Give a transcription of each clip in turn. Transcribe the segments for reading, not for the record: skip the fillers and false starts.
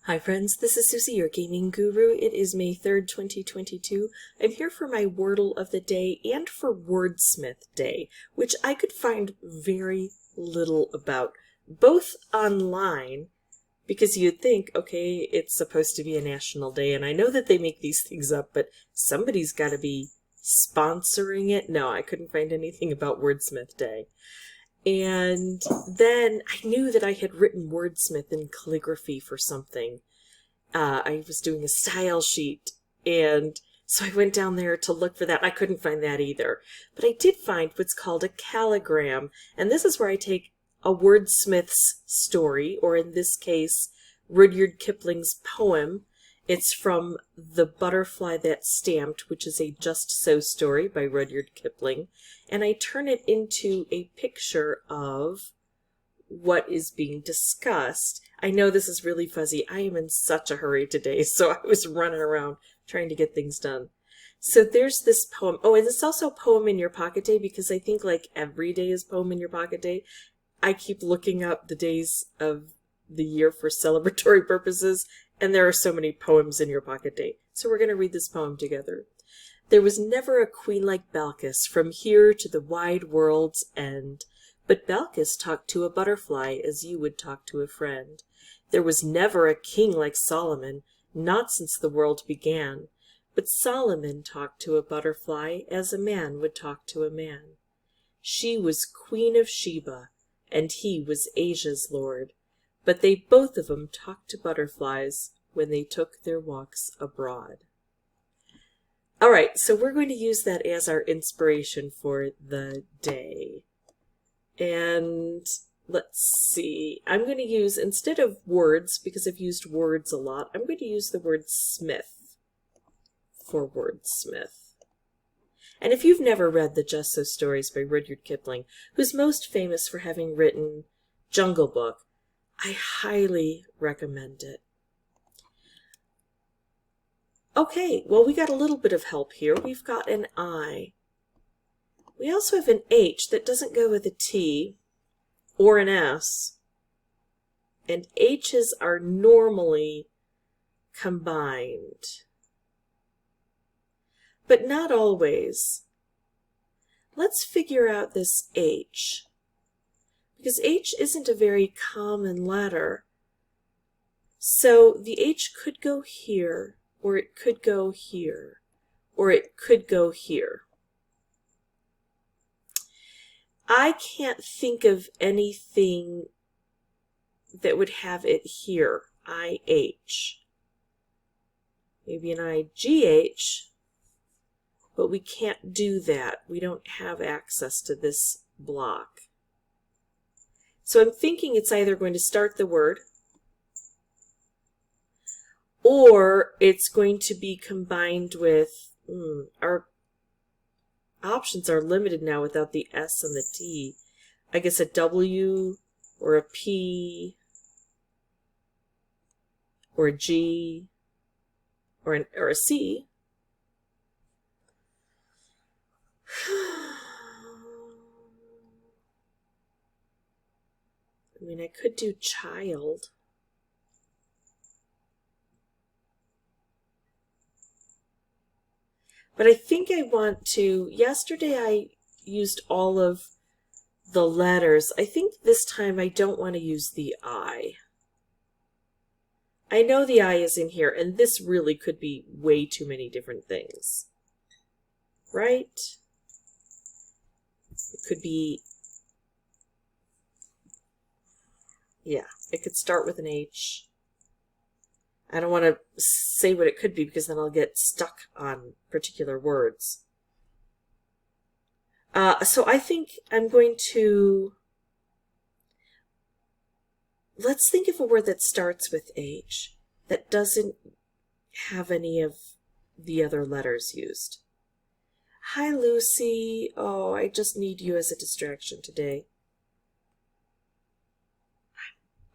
Hi friends, this is Suzy, your gaming guru. It is May 3rd, 2022. I'm here for my Wordle of the day and for Wordsmith Day, which I could find very little about, both online, because you'd think, okay, it's supposed to be a national day, and I know that they make these things up, but somebody's got to be sponsoring it. No, I couldn't find anything about Wordsmith Day. And then I knew that I had written wordsmith in calligraphy for something. I was doing a style sheet, and so I went down there to look for that. I couldn't find that either. But I did find what's called a calligram, and this is where I take a wordsmith's story, or in this case, Rudyard Kipling's poem. It's from The Butterfly That Stamped, which is a Just So story by Rudyard Kipling, and I turn it into a picture of what is being discussed. I know this is really fuzzy. I am in such a hurry today, so I was running around trying to get things done. So there's this poem. Oh, and it's also Poem in Your Pocket Day, because I think like every day is Poem in Your Pocket Day. I keep looking up the days of the year for celebratory purposes, and there are so many poems in your pocket day. So we're going to read this poem together. There was never a queen like Balkis from here to the wide world's end, but Balkis talked to a butterfly as you would talk to a friend. There was never a king like Solomon, not since the world began, but Solomon talked to a butterfly as a man would talk to a man. She was Queen of Sheba, and he was Asia's lord. But they both of them talked to butterflies when they took their walks abroad. All right, so we're going to use that as our inspiration for the day. And let's see, I'm going to use, instead of words, because I've used words a lot, I'm going to use the word smith for wordsmith. And if you've never read the Just So stories by Rudyard Kipling, who's most famous for having written Jungle Book, I highly recommend it. Okay, well, we got a little bit of help here. We've got an I. We also have an H that doesn't go with a T or an S. And H's are normally combined, but not always. Let's figure out this H, because H isn't a very common letter. So the H could go here, or it could go here, or it could go here. I can't think of anything that would have it here, IH. Maybe an IGH, but we can't do that. We don't have access to this block. So I'm thinking it's either going to start the word, or it's going to be combined with, our options are limited now without the S and the T. I guess a W or a P or a G or a C. I mean, I could do child. But I think I want to, yesterday I used all of the letters. I think this time I don't want to use the I. I know the I is in here, and this really could be way too many different things. Right? It could be, yeah, it could start with an H. I don't want to say what it could be because then I'll get stuck on particular words. So I think I'm going to, let's think of a word that starts with H that doesn't have any of the other letters used. Hi, Lucy. Oh, I just need you as a distraction today.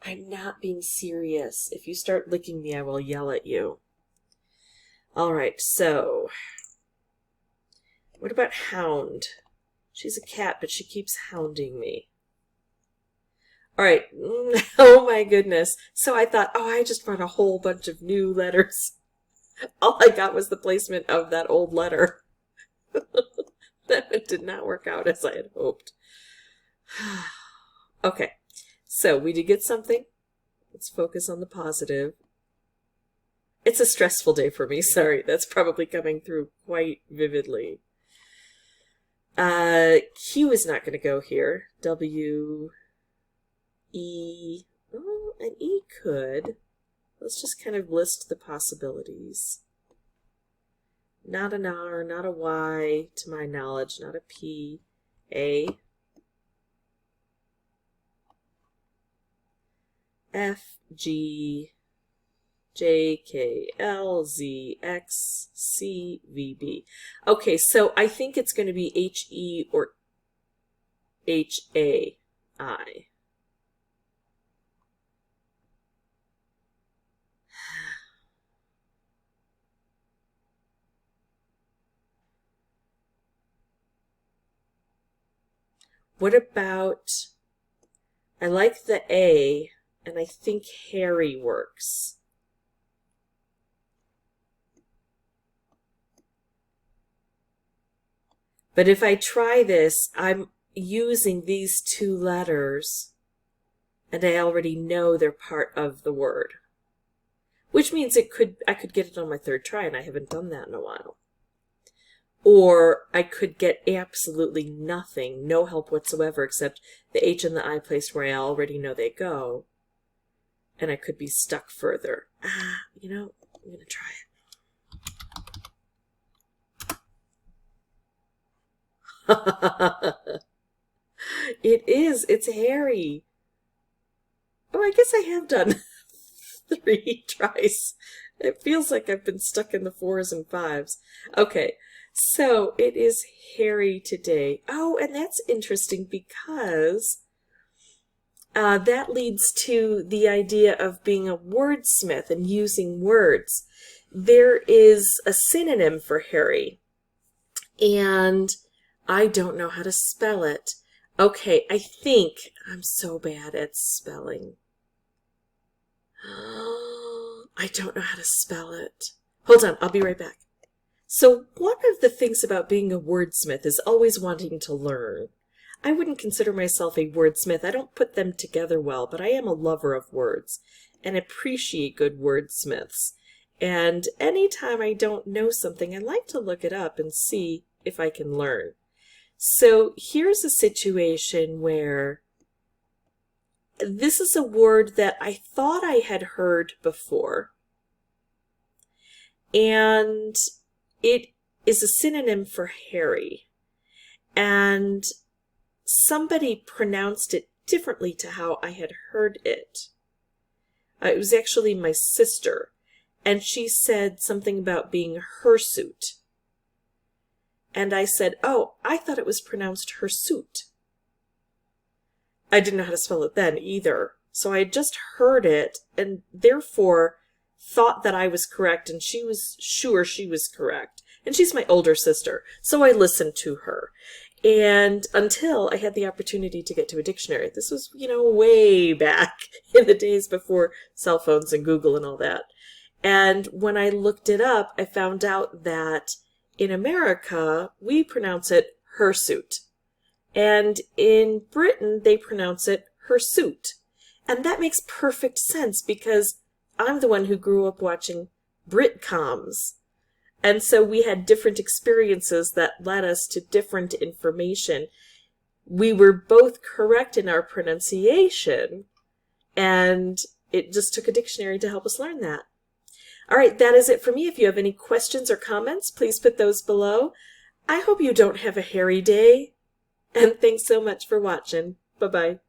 I'm not being serious. If you start licking me, I will yell at you. All right, so what about hound? She's a cat, but she keeps hounding me. All right. Oh my goodness. So I thought, oh, I just found a whole bunch of new letters. All I got was the placement of that old letter. That did not work out as I had hoped. Okay. So we did get something. Let's focus on the positive. It's a stressful day for me. Sorry, that's probably coming through quite vividly. Q is not going to go here. W, E, oh, an E could. Let's just kind of list the possibilities. Not an R, not a Y, to my knowledge, not a P, A, F, G, J, K, L, Z, X, C, V, B. Okay, so I think it's going to be H, E, or H, A, I. What about, I like the A, and I think Harry works. But if I try this, I'm using these two letters, and I already know they're part of the word. Which means I could get it on my third try, and I haven't done that in a while. Or I could get absolutely nothing, no help whatsoever, except the H and the I placed where I already know they go. And I could be stuck further. You know, I'm going to try it. It is. It's Harry. Oh, I guess I have done 3 tries. It feels like I've been stuck in the 4s and 5s. Okay, so it is Harry today. Oh, and that's interesting because that leads to the idea of being a wordsmith and using words. There is a synonym for Harry, and I don't know how to spell it. Okay, I think I'm so bad at spelling. I don't know how to spell it. Hold on, I'll be right back. So one of the things about being a wordsmith is always wanting to learn. I wouldn't consider myself a wordsmith. I don't put them together well, but I am a lover of words and appreciate good wordsmiths. And anytime I don't know something, I like to look it up and see if I can learn. So here's a situation where this is a word that I thought I had heard before, and it is a synonym for Harry, and somebody pronounced it differently to how I had heard it. It was actually my sister, and she said something about being hirsute. And I said, oh, I thought it was pronounced hirsute. I didn't know how to spell it then either. So I had just heard it and therefore thought that I was correct, and she was sure she was correct. And she's my older sister, so I listened to her. And until I had the opportunity to get to a dictionary. This was, way back in the days before cell phones and Google and all that. And when I looked it up, I found out that in America, we pronounce it hirsute. And in Britain, they pronounce it hirsute. And that makes perfect sense because I'm the one who grew up watching Britcoms. And so we had different experiences that led us to different information. We were both correct in our pronunciation, and it just took a dictionary to help us learn that. All right, that is it for me. If you have any questions or comments, please put those below. I hope you don't have a hairy day. And thanks so much for watching. Bye-bye.